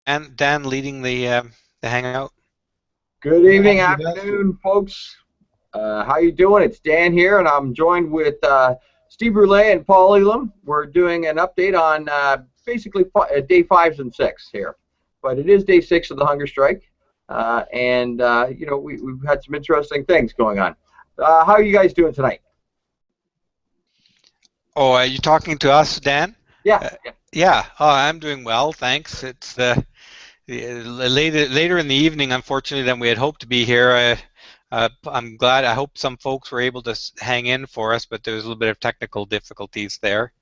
Dan leading the hangout. Good Yeah, evening, afternoon, folks. How you doing? It's Dan here, and I'm joined with Steve Brule and Paul Elam. We're doing an update on basically day fives and six here, but it is day six of the hunger strike, and we've had some interesting things going on. How are you guys doing tonight? Oh, are you talking to us, Dan? Yeah, Uh, yeah. yeah. Oh, I'm doing well, thanks. It's later in the evening, unfortunately, than we had hoped to be here. I'm glad. I hope some folks were able to hang in for us, but there was a little bit of technical difficulties there.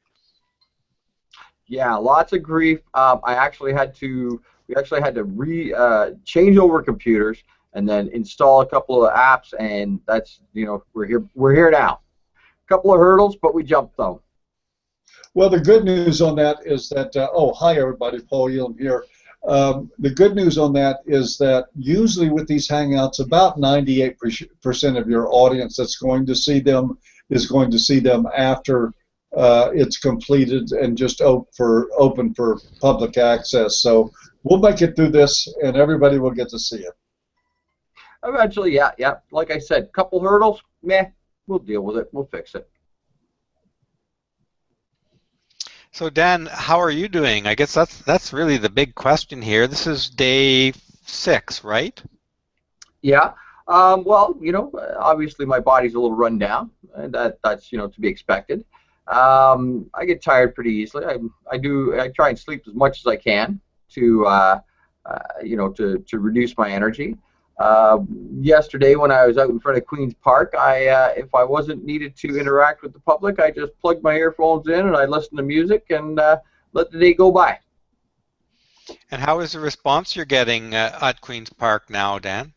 Yeah, lots of grief. We actually had to change over computers and then install a couple of apps, and that's, we're here now. A couple of hurdles, but we jumped them. well, the good news on that is that, hi everybody, Paul Elam here. The good news on that is that usually with these Hangouts, about 98% of your audience that's going to see them is going to see them after it's completed and just open for public access. So we'll make it through this and everybody will get to see it. Eventually, yeah. Like I said, couple hurdles, meh, we'll deal with it. We'll fix it. So, Dan, how are you doing? I guess that's really the big question here. This is day 6, right? Yeah. Well, obviously my body's a little run down, and that's to be expected. I get tired pretty easily. I try and sleep as much as I can to to reduce my energy. Yesterday, when I was out in front of Queen's Park, if I wasn't needed to interact with the public, I just plugged my earphones in and I listened to music and let the day go by. And how is the response you're getting at Queen's Park now, Dan?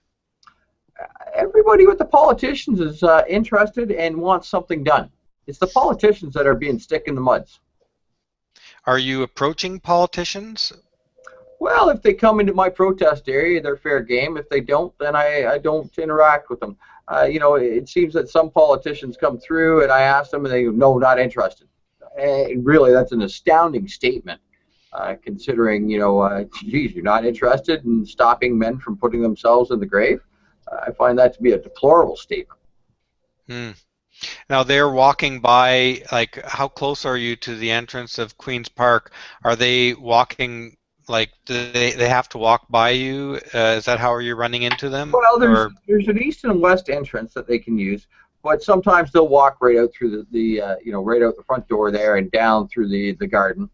Everybody with the politicians is interested and wants something done. It's the politicians that are being stick in the muds. Are you approaching politicians? Well, if they come into my protest area, they're fair game. If they don't, then I don't interact with them. It seems that some politicians come through, and I ask them, and they go, no, not interested. And really, that's an astounding statement, considering, geez, you're not interested in stopping men from putting themselves in the grave. I find that to be a deplorable statement. Hmm. Now they're walking by, like, how close are you to the entrance of Queen's Park? Are they walking, like, do they have to walk by you? Is that how you're running into them? Well, Or there's an east and west entrance that they can use, but sometimes they'll walk right out through right out the front door there and down through the garden.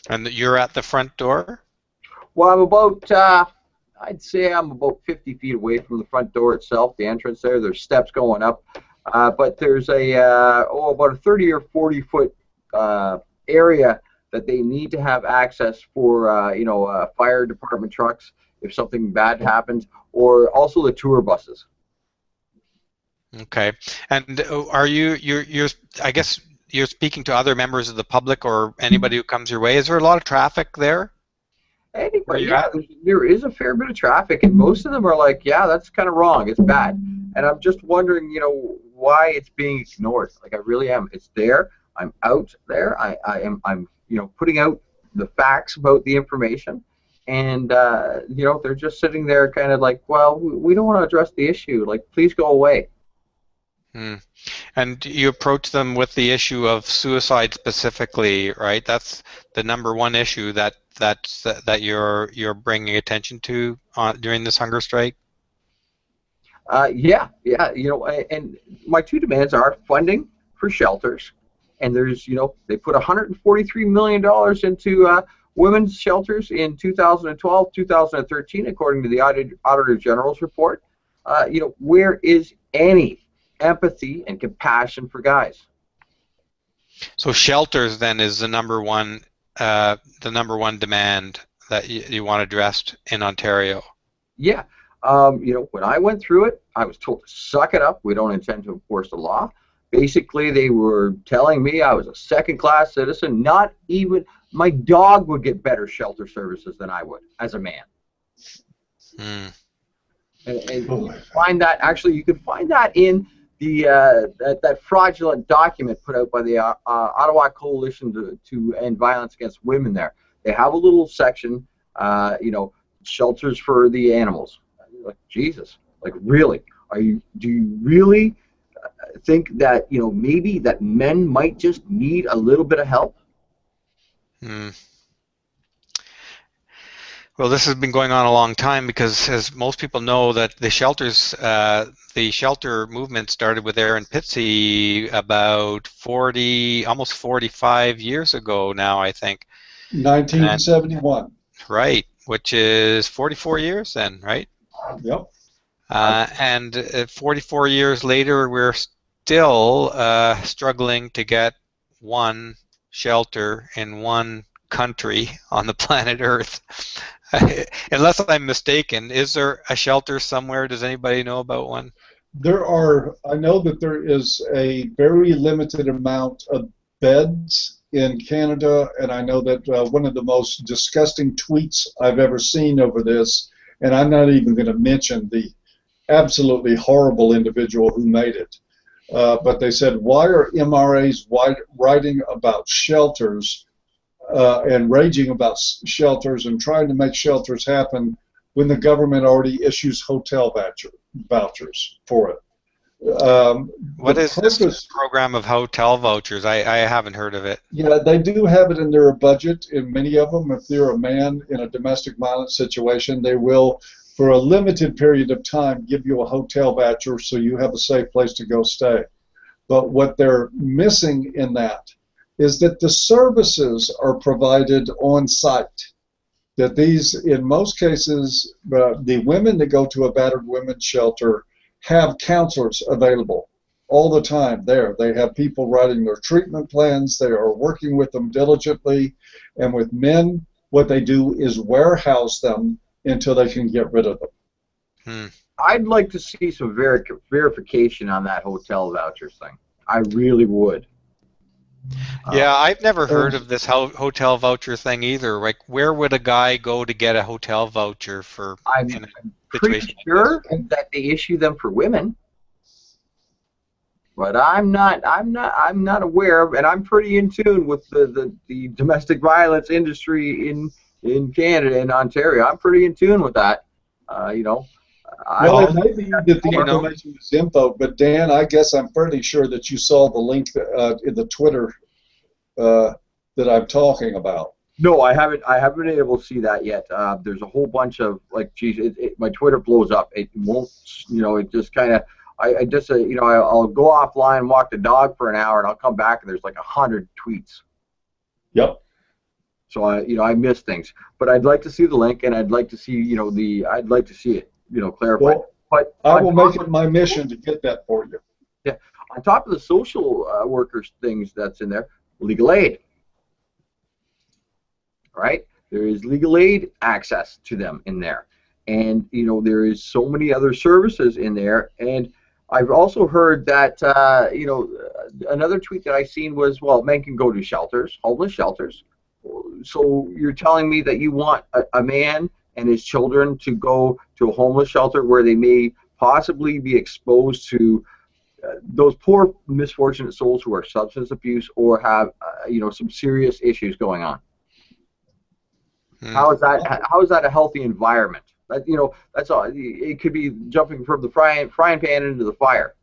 and you're at the front door? Well, I'd say I'm about 50 feet away from the front door itself, the entrance there. There's steps going up, but there's about a 30 or 40 foot area that they need to have access for, fire department trucks if something bad happens, or also the tour buses. Okay. And are you're I guess you're speaking to other members of the public or anybody who comes your way. Is there a lot of traffic there where Anyway, you're yeah, at? there is a fair bit of traffic, and most of them are like, yeah, that's kind of wrong. It's bad. And I'm just wondering, why it's being ignored. Like, I really am. It's there. I'm out there. I'm putting out the facts about the information, and they're just sitting there kind of like, well, we don't want to address the issue. Like, please go away. Hmm. And you approach them with the issue of suicide specifically, right? That's the number one issue that you're bringing attention to during this hunger strike. Yeah, yeah. And my two demands are funding for shelters, and they put $143 million into women's shelters in 2012, 2013, according to the Auditor General's report. Where is any empathy and compassion for guys? So shelters then is the number one demand that you want addressed in Ontario. Yeah. When I went through it, I was told to suck it up. We don't intend to enforce the law. Basically, they were telling me I was a second-class citizen. Not even my dog would get better shelter services than I would as a man. Hmm. And you can find that, actually, you can find that in the that fraudulent document put out by the Ottawa Coalition to End Violence Against Women there. They have a little section, shelters for the animals. Like, Jesus, like, really? Do you really think that, maybe that men might just need a little bit of help? Hmm. Well, this has been going on a long time because, as most people know, that the shelter movement started with Aaron Pitsey about 40, almost 45 years ago now, I think. And 1971. right, which is 44 years then, right? Yep. And 44 years later, we're still struggling to get one shelter in one country on the planet Earth. Unless I'm mistaken, is there a shelter somewhere? Does anybody know about one? I know that there is a very limited amount of beds in Canada, and I know that one of the most disgusting tweets I've ever seen over this, and I'm not even going to mention the absolutely horrible individual who made it. But they said, why are MRAs writing about shelters and raging about shelters and trying to make shelters happen when the government already issues hotel vouchers for it? What The is this purpose, program of hotel vouchers? I haven't heard of it. yeah, they do have it in their budget. In many of them, if you're a man in a domestic violence situation, they will, for a limited period of time, give you a hotel voucher so you have a safe place to go stay. But what they're missing in that is that the services are provided on site. That these, in most cases, the women that go to a battered women's shelter have counselors available all the time there. They have people writing their treatment plans. They are working with them diligently. And with men, what they do is warehouse them until they can get rid of them. Hmm. I'd like to see some verification on that hotel vouchers thing. I really would. Yeah, I've never heard of this hotel voucher thing either. Like, where would a guy go to get a hotel voucher for I'm in a pretty situation like sure this? that they issue them for women, but I'm not aware of, and I'm pretty in tune with the domestic violence industry in Canada and Ontario. I'm pretty in tune with that. Well, I it may be that the You know, information is info, but Dan, I guess I'm fairly sure that you saw the link in the Twitter that I'm talking about. No, I haven't. I haven't been able to see that yet. There's a whole bunch of, like, geez, my Twitter blows up. It won't, it just kind of. I just, I'll go offline, walk the dog for an hour, and I'll come back, and there's like 100 tweets. Yep. So I miss things. But I'd like to see the link, and I'd like to see, I'd like to see it, clarified. Well, But I will make it my mission to get that for you. Yeah, on top of the social workers things that's in there, legal aid. Right? There is legal aid access to them in there. And, there is so many other services in there. And I've also heard that, another tweet that I seen was, well, men can go to shelters, homeless shelters. So you're telling me that you want a man and his children to go to a homeless shelter where they may possibly be exposed to those poor, misfortunate souls who are substance abuse or have, some serious issues going on. How is that a healthy environment? That's all. It could be jumping from the frying pan into the fire.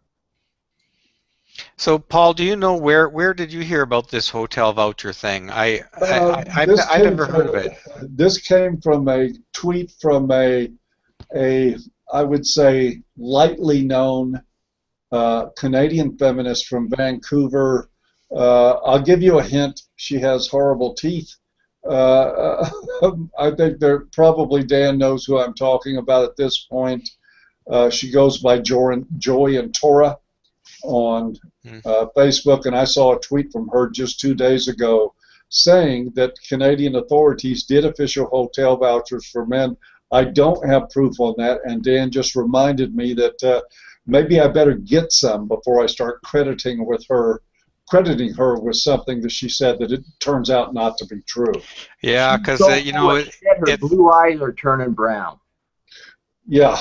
so Paul, do you know where did you hear about this hotel voucher thing? I've never heard of it. This came from a tweet from a I would say lightly known Canadian feminist from Vancouver. I'll give you a hint. She has horrible teeth. I think probably Dan knows who I'm talking about at this point. She goes by Joy and Tora on Facebook, and I saw a tweet from her just 2 days ago saying that Canadian authorities did official hotel vouchers for men. I don't have proof on that, and Dan just reminded me that maybe I better get some before I start crediting her with something that she said that it turns out not to be true. Yeah, because her blue eyes are turning brown. Yeah.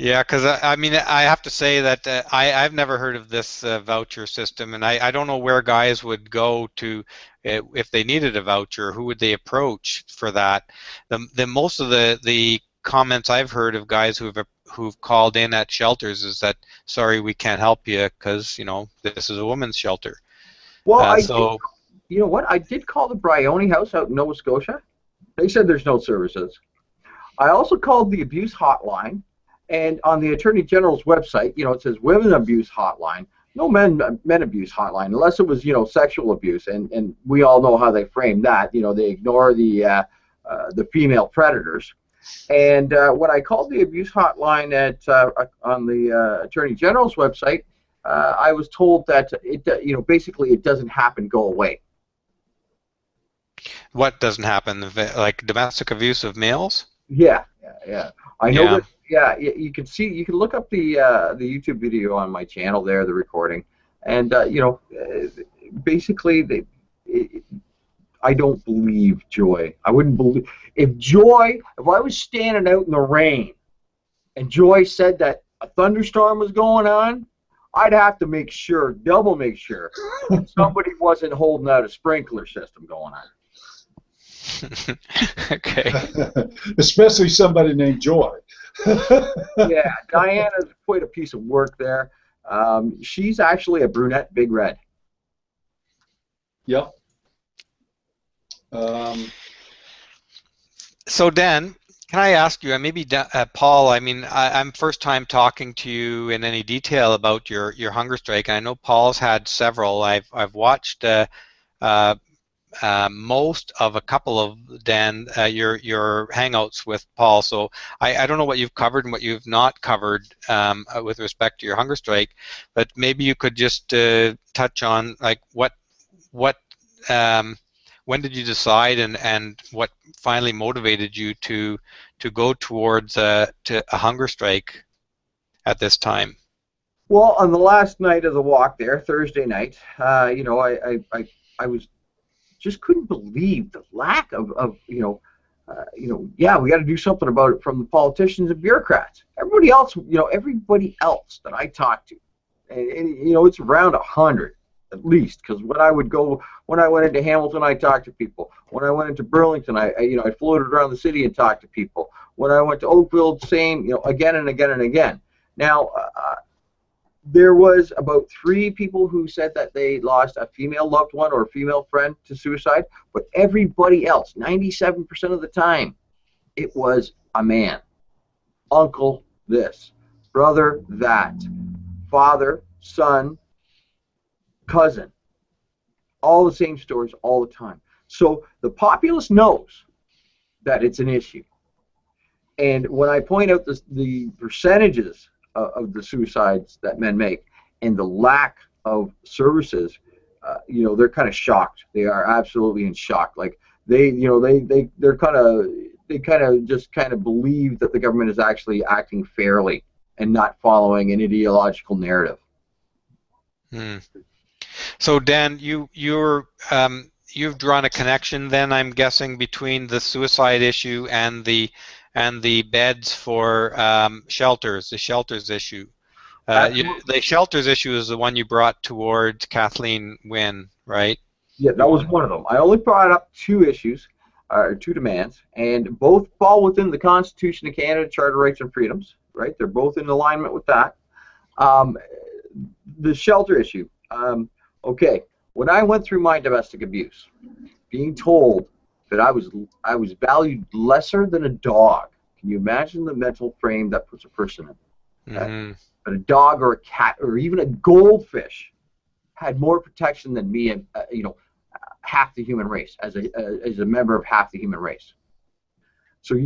Yeah, because I mean, I have to say that I've never heard of this voucher system, and I don't know where guys would go to if they needed a voucher. Who would they approach for that? The most of the comments I've heard of guys who've called in at shelters is that sorry, we can't help you because this is a women's shelter. Well, So you know what? I did call the Bryony House out in Nova Scotia. They said there's no services. I also called the abuse hotline, and on the Attorney General's website, it says women abuse hotline, no men abuse hotline, unless it was sexual abuse, and we all know how they frame that. They ignore the female predators. And when I called the abuse hotline on the Attorney General's website, I was told that basically it doesn't happen, go away. what doesn't happen? Like domestic abuse of males? Yeah, yeah, yeah. I know Yeah. that. Yeah, you can see. You can look up the YouTube video on my channel there, the recording, and basically I don't believe Joy. I wouldn't believe if I was standing out in the rain and Joy said that a thunderstorm was going on, I'd have to double make sure, that somebody wasn't holding out a sprinkler system going on. Okay. Especially somebody named Joy. Yeah, Diana's quite a piece of work there. She's actually a brunette, big red. Yep. So Dan, can I ask you, and maybe Paul? I mean, I'm first time talking to you in any detail about your hunger strike, and I know Paul's had several. I've watched uh, most of a couple of Dan your hangouts with Paul. So I don't know what you've covered and what you've not covered with respect to your hunger strike, but maybe you could just touch on like what when did you decide and what finally motivated you to go towards to a hunger strike at this time? Well, on the last night of the walk there, Thursday night, I was just couldn't believe the lack of yeah, we got to do something about it from the politicians and bureaucrats. Everybody else that I talked to, and it's around 100 at least, because when I went into Hamilton, I talked to people. When I went into Burlington, I floated around the city and talked to people. When I went to Oakville, same, again and again and again. Now, there was about 3 people who said that they lost a female loved one or a female friend to suicide, but everybody else, 97% of the time, it was a man. Uncle this, brother that, father, son, cousin. All the same stories all the time. So the populace knows that it's an issue. And when I point out the percentages of the suicides that men make and the lack of services, they're kind of shocked. They are absolutely in shock. Like they're kind of just believe that the government is actually acting fairly and not following an ideological narrative. Hmm. So Dan, you've drawn a connection then, I'm guessing, between the suicide issue and the beds for shelters, the shelters issue. The shelters issue is the one you brought towards Kathleen Wynne, right? Yeah, that was one of them. I only brought up 2 issues, or 2 demands, and both fall within the Constitution of Canada, Charter of Rights and Freedoms. Right, they're both in alignment with that. The shelter issue. Okay, when I went through my domestic abuse, being told that I was valued lesser than a dog. Can you imagine the mental frame that puts a person in? Mm-hmm. But a dog or a cat or even a goldfish had more protection than me and half the human race as a member of half the human race. So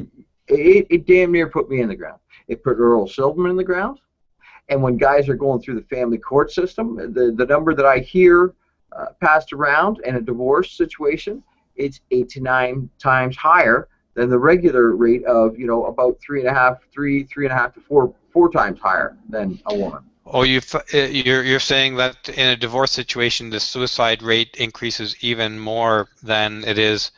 it damn near put me in the ground. It put Earl Silverman in the ground. And when guys are going through the family court system, the number that I hear passed around in a divorce situation, it's 8 to 9 times higher than the regular rate of about 3.5 to 4 times higher than a woman. Oh, you're saying that in a divorce situation, the suicide rate increases even more than it is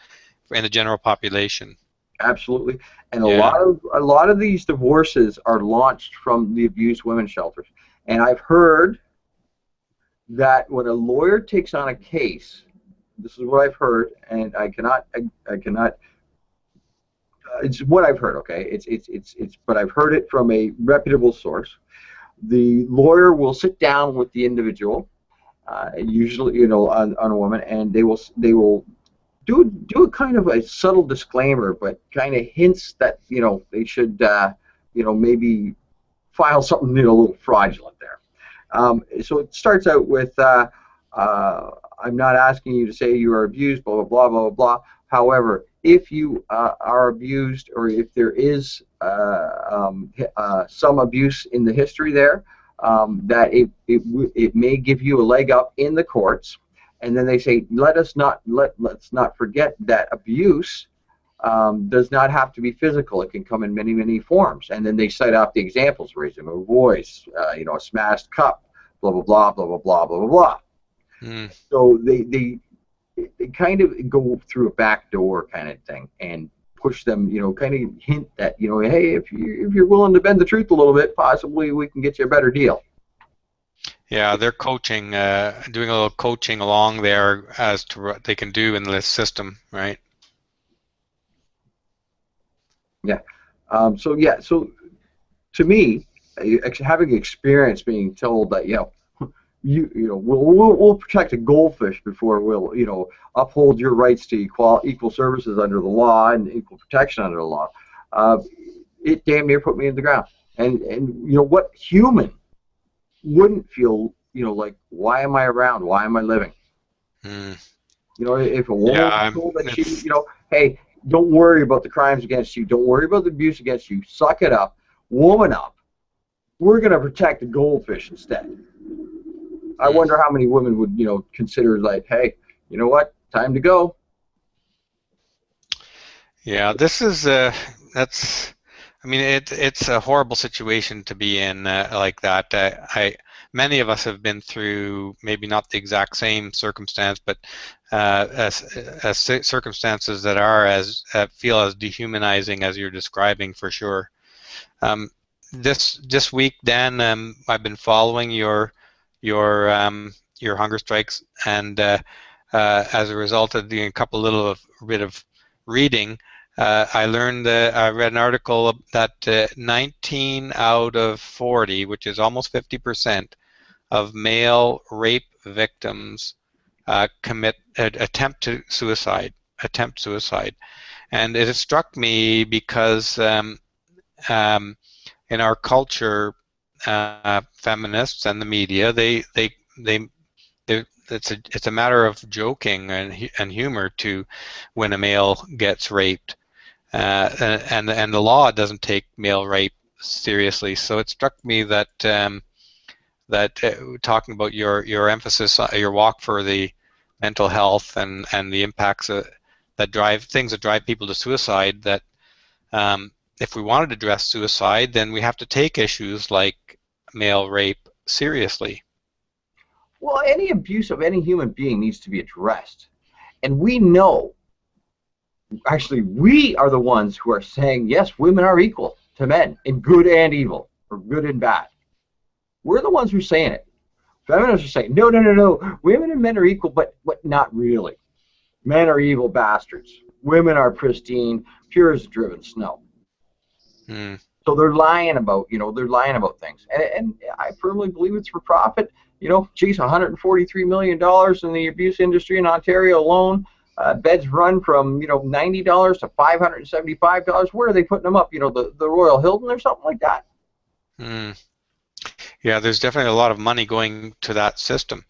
in the general population. Absolutely. And Yeah. a lot of these divorces are launched from the abused women's shelters. And I've heard that when a lawyer takes on a case, this is what I've heard, and I cannot. It's what I've heard. Okay, but I've heard it from a reputable source. The lawyer will sit down with the individual, usually, on a woman, and they will do a kind of a subtle disclaimer, but kind of hints that they should maybe file something a little fraudulent there. So it starts out with I'm not asking you to say you are abused, blah blah blah blah blah. However, if you are abused, or if there is some abuse in the history there, that it may give you a leg up in the courts. And then they say, let's not forget that abuse does not have to be physical. It can come in many, many forms. And then they cite out the examples: raising a voice, a smashed cup, blah blah blah blah blah blah blah blah. Mm. So they kind of go through a back door kind of thing and push them, kind of hint that, hey, if you're willing to bend the truth a little bit, possibly we can get you a better deal. Yeah, they're coaching, doing a little coaching along there as to what they can do in this system, right? Yeah. So to me, having experience being told that, we'll protect a goldfish before we'll uphold your rights to equal services under the law and equal protection under the law, it damn near put me in the ground. And what human wouldn't feel like, why am I around? Why am I living? Mm. If a Yeah, woman was told that she, hey, don't worry about the crimes against you, don't worry about the abuse against you, suck it up, woman up. We're going to protect the goldfish instead. I wonder how many women would, consider, like, hey, you know what, time to go. Yeah, this is that's. I mean, it's a horrible situation to be in, like that. Many of us have been through maybe not the exact same circumstance, but as circumstances that are as feel as dehumanizing as you're describing, for sure. This week, Dan, I've been following your hunger strikes, and as a result of doing a couple little bit of reading, I learned that I read an article that 19 out of 40, which is almost 50%, of male rape victims attempt suicide, and it has struck me because in our culture, feminists and the media, they it's a matter of joking and humor to when a male gets raped, and the law doesn't take male rape seriously. So it struck me that talking about your emphasis, your walk for the mental health and the impacts that drive people to suicide, that if we wanted to address suicide, then we have to take issues like male rape seriously. Well, any abuse of any human being needs to be addressed. And we know, actually, we are the ones who are saying, yes, women are equal to men in good and evil, or good and bad. We're the ones who are saying it. Feminists are saying, no, no, no, no, women and men are equal, but not really. Men are evil bastards. Women are pristine, pure as driven snow. Hmm. So they're lying about, things. And I firmly believe it's for profit. Geez, $143 million in the abuse industry in Ontario alone. Beds run from, $90 to $575. Where are they putting them up? The Royal Hilton or something like that? Hmm. Yeah, there's definitely a lot of money going to that system.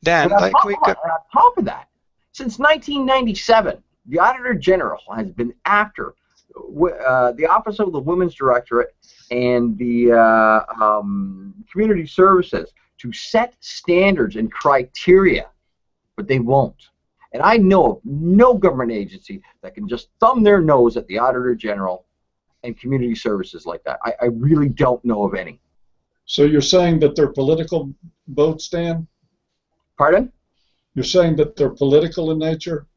And Dan, on like top, we hold on, could. and on top of that, since 1997, the Auditor General has been after the Office of the Women's Directorate and the Community Services to set standards and criteria, but they won't. And I know of no government agency that can just thumb their nose at the Auditor General and Community Services like that. I really don't know of any. So you're saying that they're political votes, Dan? Pardon? You're saying that they're political in nature?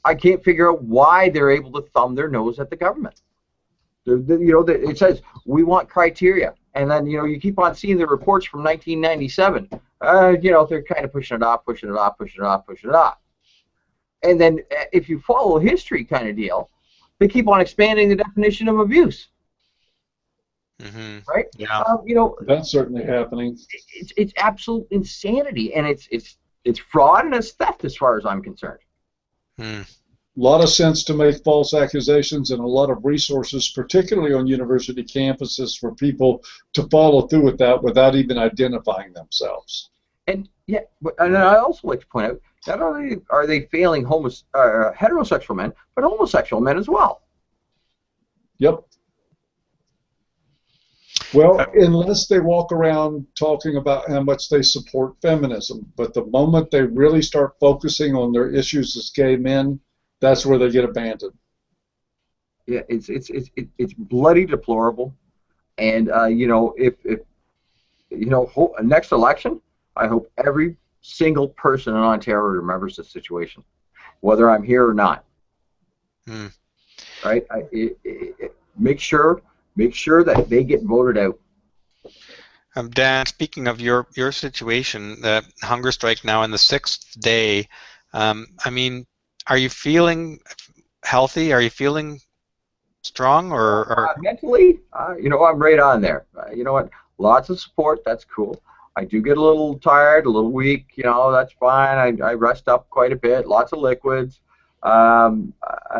I can't figure out why they're able to thumb their nose at the government. It says we want criteria, and then you keep on seeing the reports from 1997. They're kind of pushing it off, pushing it off, pushing it off, pushing it off. And then if you follow history kind of deal, they keep on expanding the definition of abuse. Mm-hmm. Right? Yeah. That's certainly happening. It's absolute insanity, and it's fraud and it's theft as far as I'm concerned. A lot of sense to make false accusations, and a lot of resources, particularly on university campuses, for people to follow through with that without even identifying themselves. And and I also like to point out, not only are they failing heterosexual men, but homosexual men as well. Yep. Well, unless they walk around talking about how much they support feminism, but the moment they really start focusing on their issues as gay men, that's where they get abandoned. Yeah, it's bloody deplorable, and if next election, I hope every single person in Ontario remembers the situation, whether I'm here or not. Right? Make sure that they get voted out. Dan, speaking of your situation, the hunger strike now in the 6th day, I mean, are you feeling healthy? Are you feeling strong, or? Mentally, I'm right on there. You know what? Lots of support. That's cool. I do get a little tired, a little weak. That's fine. I rest up quite a bit. Lots of liquids. I'm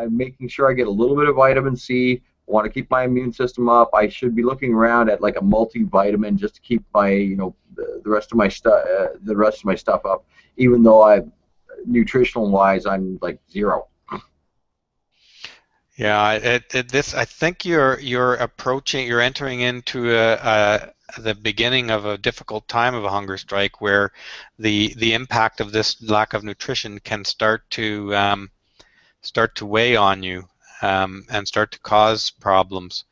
making sure I get a little bit of vitamin C. Want to keep my immune system up. I should be looking around at like a multivitamin just to keep my the rest of my stuff up. Even though nutritional wise I'm like zero. Yeah, I think you're entering into the beginning of a difficult time of a hunger strike, where the impact of this lack of nutrition can start to weigh on you, and start to cause problems.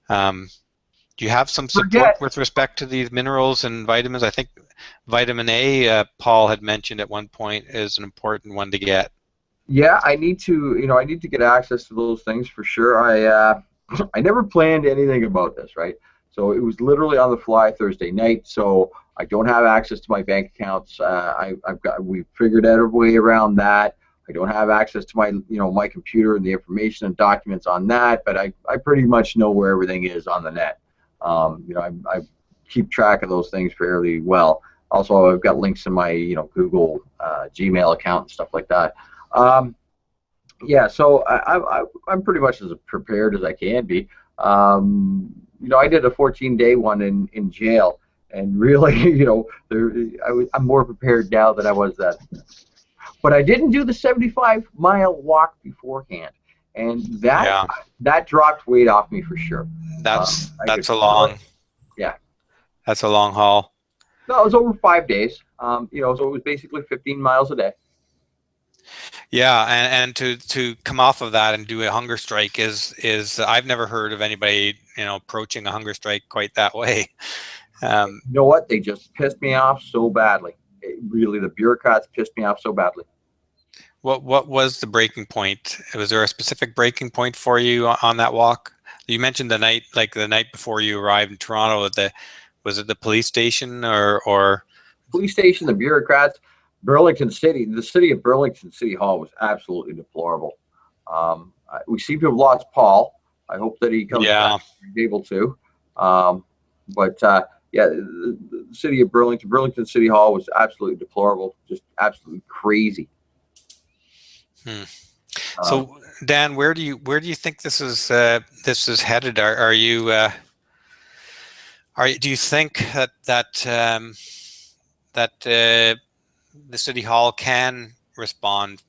Do you have some support with respect to these minerals and vitamins? I think vitamin A, Paul had mentioned at one point, is an important one to get. Yeah, I need to get access to those things for sure. I never planned anything about this, right? So it was literally on the fly Thursday night. So I don't have access to my bank accounts. We figured out a way around that. I don't have access to my my computer and the information and documents on that, but I pretty much know where everything is on the net. I keep track of those things fairly well. Also, I've got links in my Google Gmail account and stuff like that. Yeah, so I'm pretty much as prepared as I can be. I did a 14-day one in jail, and really, I'm more prepared now than I was then. But I didn't do the 75-mile walk beforehand, and that dropped weight off me for sure. That's a long. Yeah. That's a long haul. No, it was over 5 days. So it was basically 15 miles a day. Yeah, and to come off of that and do a hunger strike is I've never heard of anybody approaching a hunger strike quite that way. You know what? They just pissed me off so badly. Really, the bureaucrats pissed me off so badly. What was the breaking point? Was there a specific breaking point for you on that walk? You mentioned the night before you arrived in Toronto. Was it the police station or? Police station, the bureaucrats, Burlington City. The city of Burlington City Hall was absolutely deplorable. We seem to have lost Paul. I hope that he comes back and be able to. The city of Burlington City Hall was absolutely deplorable, just absolutely crazy. So, Dan, where do you think this is headed? Do you think that the City Hall can respond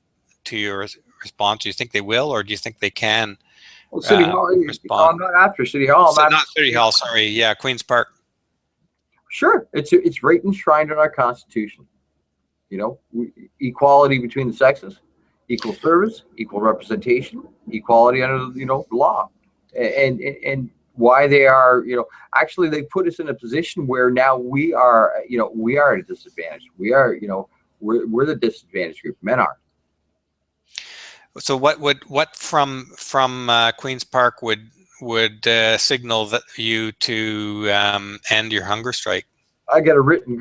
to your response? Do you think they will, or do you think they can? Well, City Hall. Respond? I'm not after City Hall. Not City Hall. Sorry. Yeah, Queen's Park. Sure, it's right enshrined in our Constitution. Equality between the sexes, equal service, equal representation, equality under the law, and why they are actually they put us in a position where now we are at a disadvantage. We are we're the disadvantaged group. Men are. So what from Queens Park would signal that you to end your hunger strike? I get a written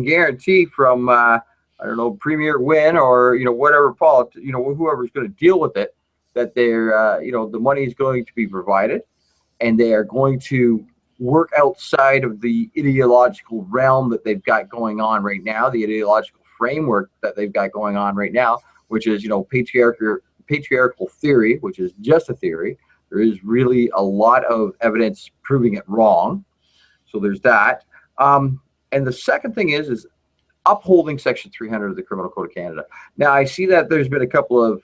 guarantee from I don't know, Premier Wynne, or whatever whoever's going to deal with it, that they're the money is going to be provided, and they are going to work outside of the ideological realm that they've got going on right now, the ideological framework that they've got going on right now, which is patriarchal theory, which is just a theory. There is really a lot of evidence proving it wrong. So there's that. And the second thing is upholding Section 300 of the Criminal Code of Canada. Now, I see that there's been a couple of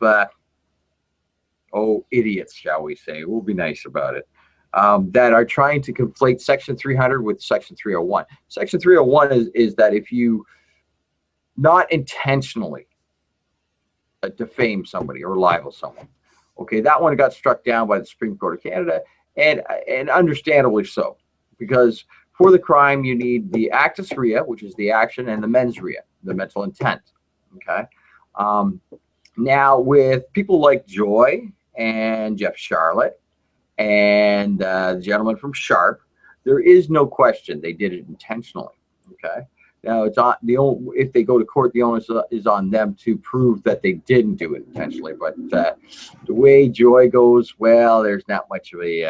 idiots, shall we say, we'll be nice about it, that are trying to conflate Section 300 with Section 301. Section 301 is that if you not intentionally defame somebody or libel someone, okay, that one got struck down by the Supreme Court of Canada, and understandably so, because for the crime you need the actus rea, which is the action, and the mens rea, the mental intent. Okay. Now, with people like Joy and Jeff Charlotte and the gentleman from Sharp, there is no question they did it intentionally. Okay. Now, it's on if they go to court, the onus is on them to prove that they didn't do it intentionally. But the way Joy goes, well, there's not much of a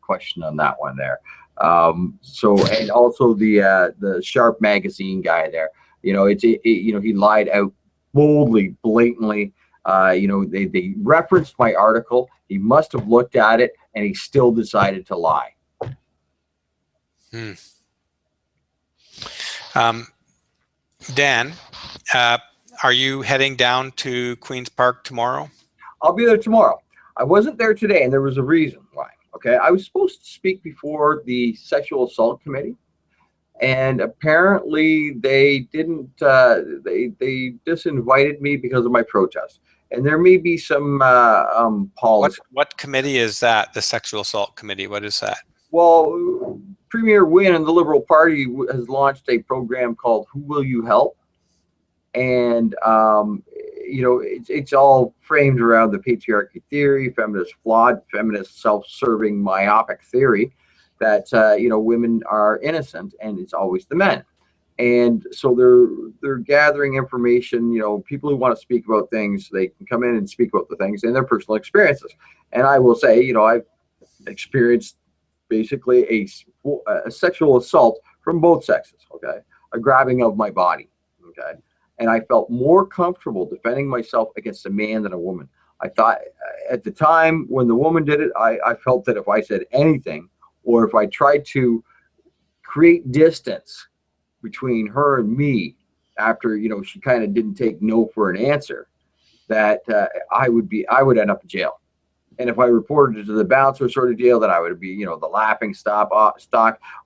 question on that one there. And also the Sharp magazine guy there, he lied out boldly, blatantly. They referenced my article. He must have looked at it, and he still decided to lie. Dan, are you heading down to Queens Park tomorrow? I'll be there tomorrow. I wasn't there today, and there was a reason why. Okay, I was supposed to speak before the sexual assault committee, and apparently they didn't. They disinvited me because of my protest, and there may be some policy. What committee is that? The sexual assault committee. What is that? Well, Premier Wynne and the Liberal Party has launched a program called "Who Will You Help?" and it's all framed around the patriarchy theory, feminist self-serving myopic theory that women are innocent and it's always the men. And so they're gathering information. People who want to speak about things, they can come in and speak about the things and their personal experiences. And I will say, I've experienced basically a sexual assault from both sexes. Okay, a grabbing of my body. Okay. And I felt more comfortable defending myself against a man than a woman. I thought at the time when the woman did it, I felt that if I said anything, or if I tried to create distance between her and me after, she kind of didn't take no for an answer, that I would end up in jail. And if I reported it to the bouncer sort of deal, then I would be, the laughing stock.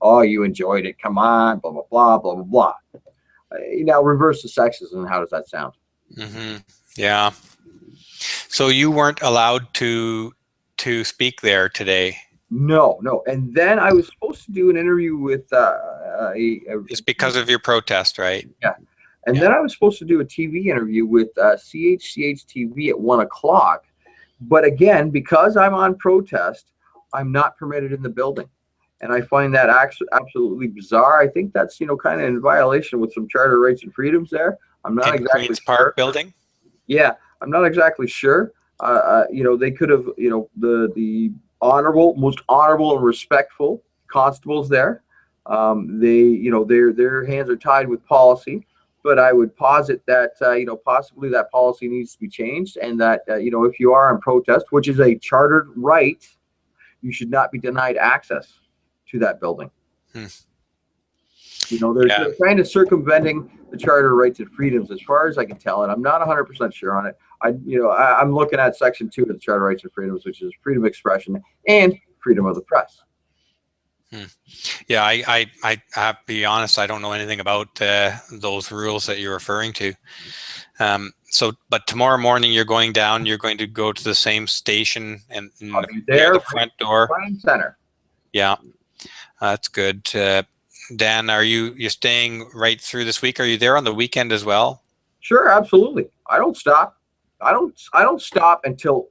Oh, you enjoyed it. Come on, blah, blah, blah, blah, blah, blah. Now reverse the sexism. How does that sound? Mm-hmm. Yeah. So you weren't allowed to speak there today? No. And then I was supposed to do an interview with it's because of your protest, right? Yeah. And then I was supposed to do a TV interview with CHCH TV at 1:00. But again, because I'm on protest, I'm not permitted in the building. And I find that absolutely bizarre. I think that's, kind of in violation with some charter rights and freedoms there. I'm not in exactly Queens sure. Park building? Yeah, I'm not exactly sure. They could have, the most honorable and respectful constables there. Their hands are tied with policy. But I would posit that, possibly that policy needs to be changed, and that, if you are on protest, which is a chartered right, you should not be denied access to that building. They're kind of circumventing the charter rights and freedoms as far as I can tell, and I'm not 100% sure on it. I'm looking at Section 2 of the Charter of Rights and Freedoms, which is freedom of expression and freedom of the press. Yeah, I have to be honest, I don't know anything about those rules that you're referring to. But tomorrow morning you're going down, you're going to go to the same station and near the front door. Front center. Yeah, that's good. Dan, you're staying right through this week? Are you there on the weekend as well? Sure, absolutely. I don't stop. I don't stop until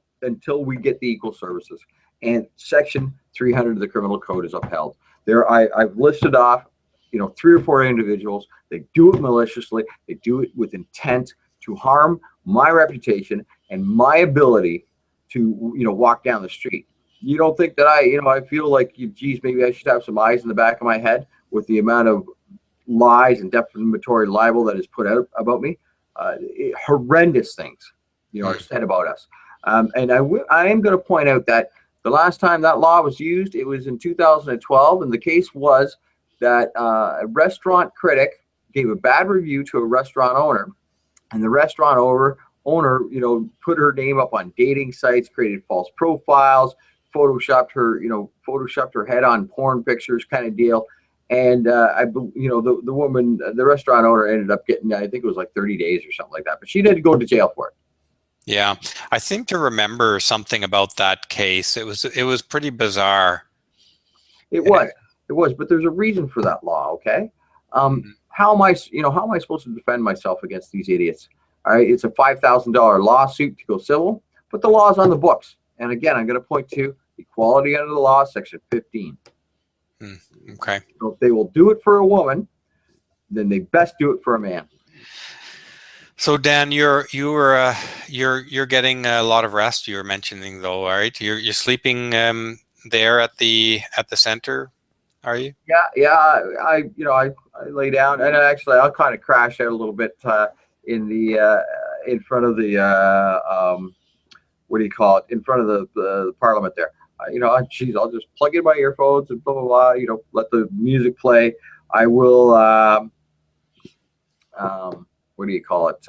we get the equal services and Section 300 of the Criminal Code is upheld. I've listed off, 3 or 4 individuals. They do it maliciously. They do it with intent to harm my reputation and my ability to, walk down the street. You don't think that I feel like, geez, maybe I should have some eyes in the back of my head with the amount of lies and defamatory libel that is put out about me. Horrendous things, are said about us. And I am going to point out that the last time that law was used, it was in 2012, and the case was that a restaurant critic gave a bad review to a restaurant owner, and the restaurant owner, put her name up on dating sites, created false profiles, photoshopped her head on porn pictures, kind of deal. And the woman, the restaurant owner, ended up getting, I think it was like 30 days or something like that, but she had to go to jail for it. Yeah, I seem to remember something about that case. It was pretty bizarre. It was, but there's a reason for that law. Okay, how am I supposed to defend myself against these idiots? All right, it's a $5,000 lawsuit to go civil, but the law is on the books. And again, I'm going to point to equality under the law, Section 15. Okay. So if they will do it for a woman, then they best do it for a man. So Dan, you're getting a lot of rest. You were mentioning though, all right? You're sleeping there at the center, are you? Yeah. I lay down, and actually I'll kind of crash out a little bit in front of the what do you call it? In front of the Parliament there. I'll just plug in my earphones and blah blah blah. Let the music play. I will. What do you call it?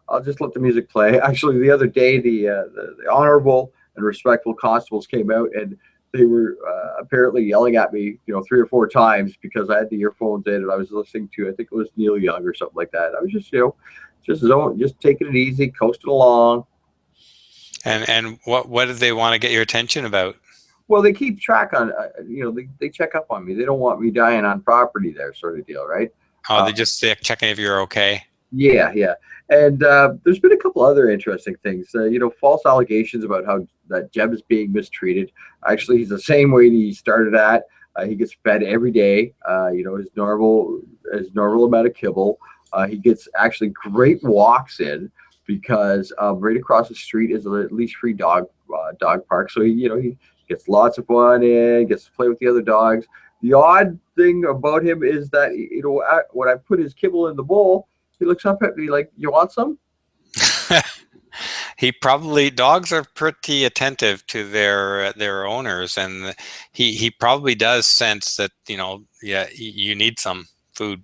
I'll just let the music play. Actually, the other day, the honorable and respectful constables came out, and they were apparently yelling at me, 3 or 4 times because I had the earphones in and I was listening to, I think it was Neil Young or something like that. I was just taking it easy, coasting along. And what did they want to get your attention about? Well, they keep track on, they check up on me. They don't want me dying on property there, sort of deal, right? Oh, they just checking if you're okay. Yeah. And there's been a couple other interesting things. False allegations about how that Jeb is being mistreated. Actually, he's the same way he started at. He gets fed every day. His normal amount of kibble. He gets actually great walks in because right across the street is at least free dog park. So he gets lots of fun in, gets to play with the other dogs. The odd thing about him is that when I put his kibble in the bowl, he looks up at me like, "You want some?" Dogs are pretty attentive to their owners, and he probably does sense that you need some food.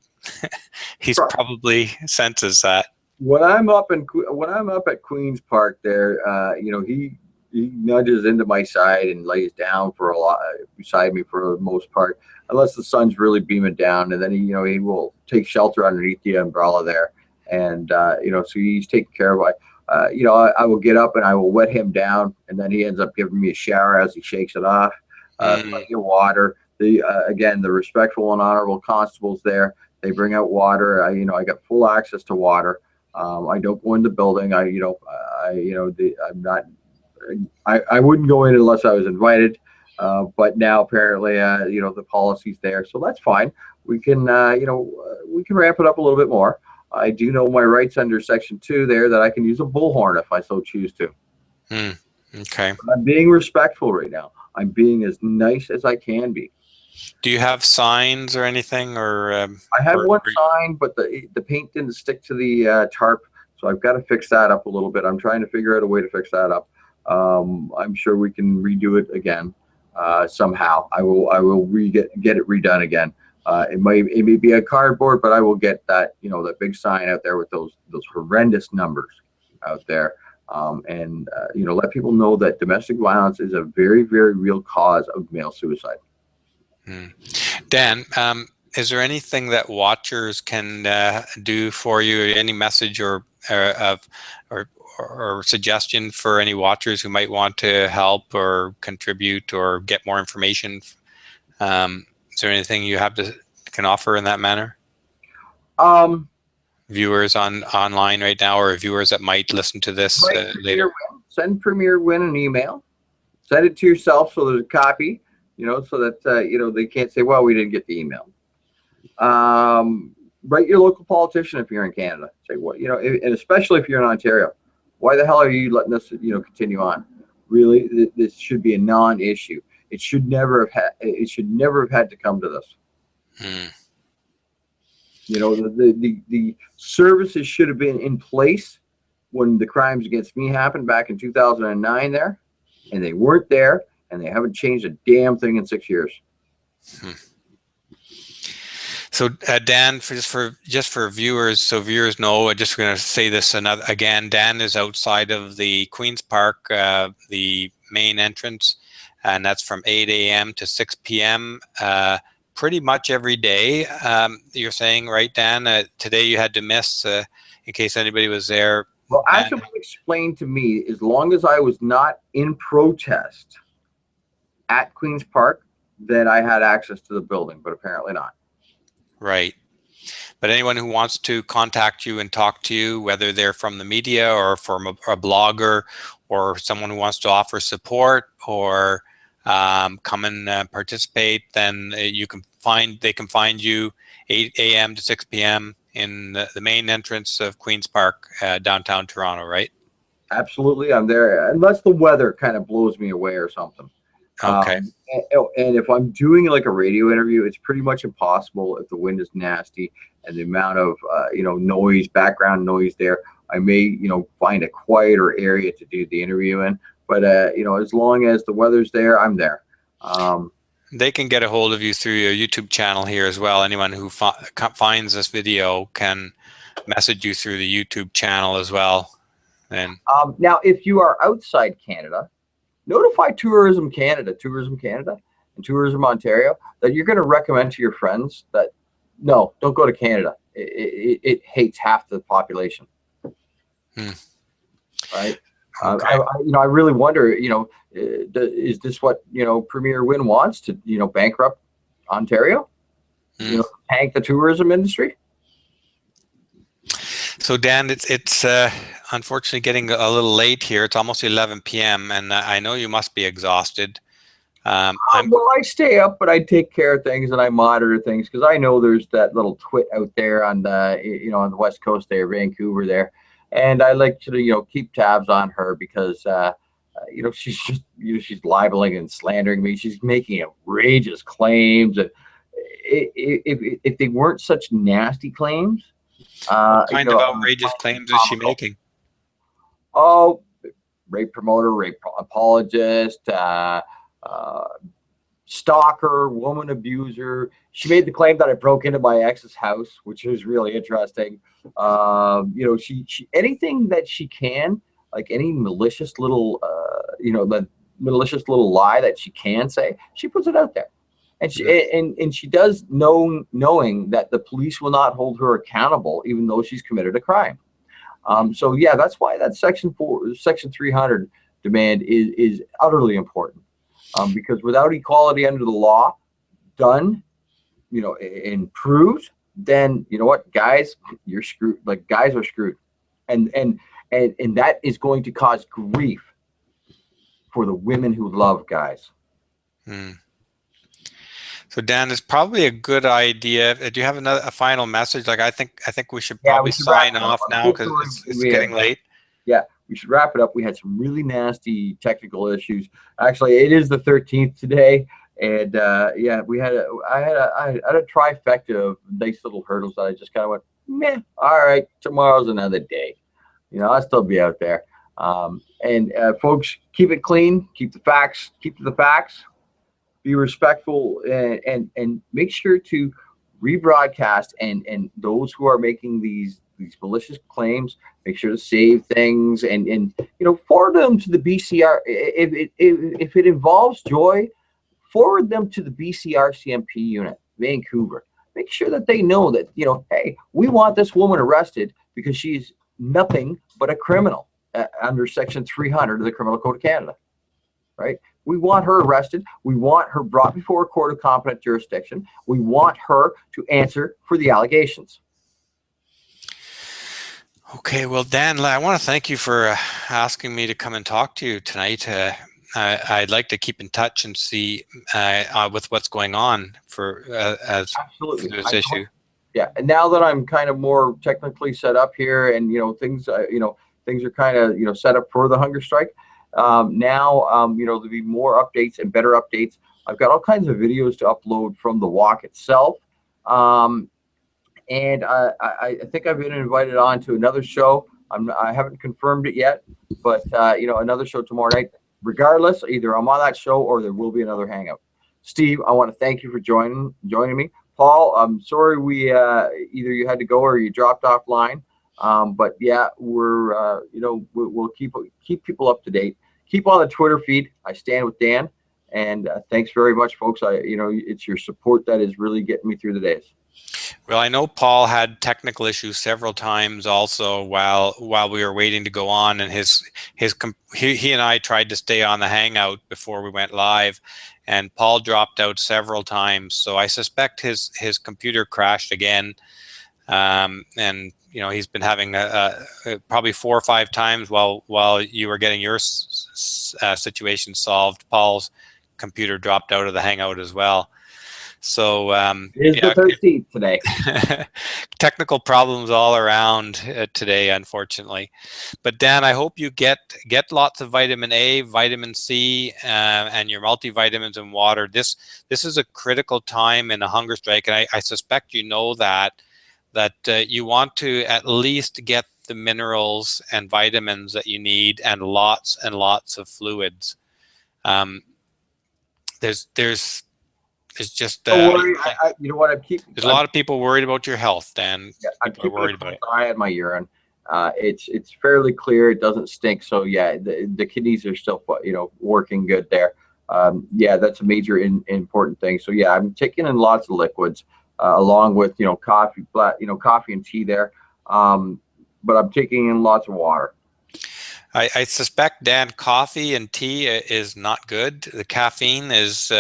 He's probably senses that. When I'm up at Queen's Park there, he nudges into my side and lays down for a lot beside me for the most part, unless the sun's really beaming down, and then he will take shelter underneath the umbrella there, and so he's taking care of I will get up and I will wet him down, and then he ends up giving me a shower as he shakes it off. Plenty of water. Again, the respectful and honorable constables there, they bring out water. I got full access to water. I don't go in the building. I'm not. I wouldn't go in unless I was invited, but now apparently, the policy's there, so that's fine. We can ramp it up a little bit more. I do know my rights under Section 2 there that I can use a bullhorn if I so choose to. Okay. But I'm being respectful right now. I'm being as nice as I can be. Do you have signs or anything, or? I had one sign, but the paint didn't stick to the tarp, so I've got to fix that up a little bit. I'm trying to figure out a way to fix that up. I'm sure we can redo it again somehow. I will get it redone again. It may be a cardboard, but I will get that that big sign out there with those horrendous numbers out there, and let people know that domestic violence is a very, very real cause of male suicide. Dan, is there anything that watchers can do for you? Any message or suggestion for any watchers who might want to help or contribute or get more information? Is there anything you can offer in that manner? viewers online right now, or viewers that might listen to this later? Send Premier Win an email. Send it to yourself so there's a copy, so that they can't say, well, we didn't get the email. Write your local politician if you're in Canada. Say, what, and especially if you're in Ontario, why the hell are you letting this continue on? Really, this should be a non-issue. It should never have had to come to this. The services should have been in place when the crimes against me happened back in 2009 there, and they weren't there, and they haven't changed a damn thing in 6 years. So Dan, just for viewers, so viewers know, I'm just going to say this again. Dan is outside of the Queen's Park, the main entrance, and that's from 8 a.m. to 6 p.m. Pretty much every day. You're saying, right, Dan? Today you had to miss, in case anybody was there. Well, actually, explained to me, as long as I was not in protest at Queen's Park, then I had access to the building, but apparently not. Right. But anyone who wants to contact you and talk to you, whether they're from the media or from a blogger or someone who wants to offer support or come and participate, then they can find you 8 a.m. to 6 p.m. in the main entrance of Queen's Park, downtown Toronto, right? Absolutely, I'm there, unless the weather kind of blows me away or something. Okay. And if I'm doing like a radio interview, it's pretty much impossible if the wind is nasty and the amount of noise, background noise there. I may find a quieter area to do the interview in, but as long as the weather's there, I'm there. They can get a hold of you through your YouTube channel here as well. Anyone who finds this video can message you through the YouTube channel as well. And now, if you are outside Canada, notify Tourism Canada, and Tourism Ontario that you're going to recommend to your friends that no, don't go to Canada. It hates half the population. Right? Okay. I really wonder, is this what Premier Win wants to bankrupt Ontario? Tank the tourism industry? So Dan, it's unfortunately getting a little late here. It's almost 11 p.m. and I know you must be exhausted. Well, I stay up, but I take care of things and I monitor things because I know there's that little twit out there on the on the west coast there, Vancouver there, and I like to keep tabs on her because she's just she's libeling and slandering me. She's making outrageous claims, and if they weren't such nasty claims. What kind of outrageous claims is she making? Oh, rape promoter, rape apologist, stalker, woman abuser. She made the claim that I broke into my ex's house, which was really interesting. She anything that she can, like any malicious little, the malicious little lie that she can say, she puts it out there. And she and she does knowing that the police will not hold her accountable, even though she's committed a crime. So yeah, that's why that Section 300 demand is utterly important. Because without equality under the law done, and proved, then you know what, guys, you're screwed. Like guys are screwed, and that is going to cause grief for the women who love guys. So Dan, it's probably a good idea. Do you have a final message? Like I think we should probably sign off now because it's getting late. Yeah, we should wrap it up. We had some really nasty technical issues. Actually, it is the 13th today, and yeah, I had a trifecta of nice little hurdles that I just kind of went, meh. All right, tomorrow's another day. I'll still be out there. And folks, keep it clean. Keep the facts. Keep to the facts. Be respectful and make sure to rebroadcast and those who are making these malicious claims, make sure to save things and forward them to the BCR. If it involves Joy, forward them to the BCRCMP unit, Vancouver. Make sure that they know that hey, we want this woman arrested because she's nothing but a criminal under Section 300 of the Criminal Code of Canada, right? We want her arrested. We want her brought before a court of competent jurisdiction. We want her to answer for the allegations. Okay, well, Dan, I want to thank you for asking me to come and talk to you tonight. I'd like to keep in touch and see with what's going on for Absolutely. this issue. Yeah, and now that I'm kind of more technically set up here, and things are kind of set up for the hunger strike. Now there'll be more updates and better updates. I've got all kinds of videos to upload from the walk itself, um, and I think I've been invited on to another show. I haven't confirmed it yet, but another show tomorrow night. Regardless, either I'm on that show or there will be another hangout. Steve, I want to thank you for joining me. Paul, I'm sorry we either you had to go or you dropped offline. But yeah, we'll keep people up to date. Keep on the Twitter feed. I stand with Dan, and thanks very much, folks. It's your support that is really getting me through the days. Well, I know Paul had technical issues several times also while we were waiting to go on, and he and I tried to stay on the hangout before we went live, and Paul dropped out several times. So I suspect his computer crashed again, and he's been having probably 4 or 5 times while you were getting your situation solved. Paul's computer dropped out of the hangout as well. So It is the 13th today. Technical problems all around today, unfortunately. But Dan, I hope you get lots of vitamin A, vitamin C, and your multivitamins and water. This is a critical time in a hunger strike, and I suspect you know that you want to at least get the minerals and vitamins that you need, and lots of fluids. It's just Don't worry. You know what? there's a lot of people worried about your health, Dan. Yeah, I'm People are keeping worried a about close it. eye on my urine. It's fairly clear. It doesn't stink. So yeah, the kidneys are still working good there. Yeah, that's a major important thing. So yeah, I'm taking in lots of liquids along with coffee, coffee and tea there. But I'm taking in lots of water. I suspect, Dan, coffee and tea is not good. The caffeine is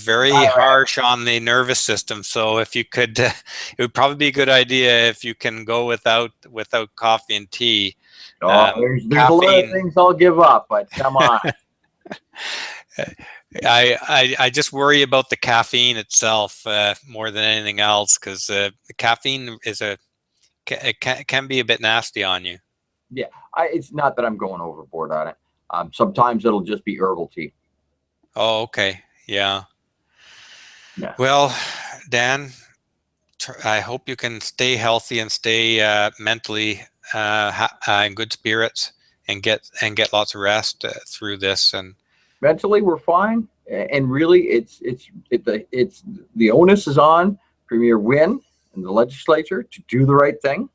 very harsh on the nervous system. So if you could, it would probably be a good idea if you can go without coffee and tea. There's a lot of things I'll give up, but come on. I just worry about the caffeine itself more than anything else, because the caffeine can be a bit nasty on you. Yeah, it's not that I'm going overboard on it. Sometimes it'll just be herbal tea. Oh, okay. Yeah. Yeah. Well, Dan, I hope you can stay healthy and stay mentally in good spirits, and get lots of rest through this. And mentally, we're fine. And really, it's the onus is on Premier Wynne and the legislature to do the right thing.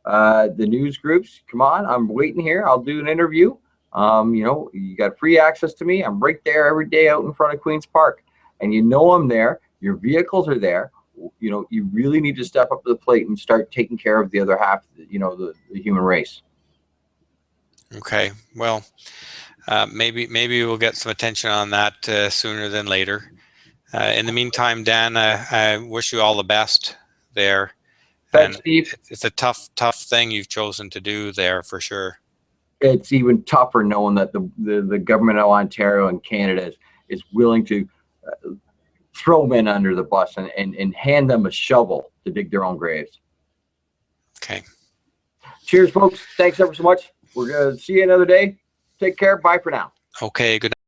The news groups, come on, I'm waiting here. I'll do an interview. You got free access to me. I'm right there every day out in front of Queen's Park, and I'm there. Your vehicles are there. You really need to step up to the plate and start taking care of the other half, the human race. Okay, well, maybe we'll get some attention on that sooner than later. In the meantime, Dan, I wish you all the best there. Thanks, Steve. It's a tough thing you've chosen to do there, for sure. It's even tougher knowing that the government of Ontario and Canada is willing to throw men under the bus and hand them a shovel to dig their own graves. Okay. Cheers, folks. Thanks ever so much. We're going to see you another day. Take care. Bye for now. Okay. Good night.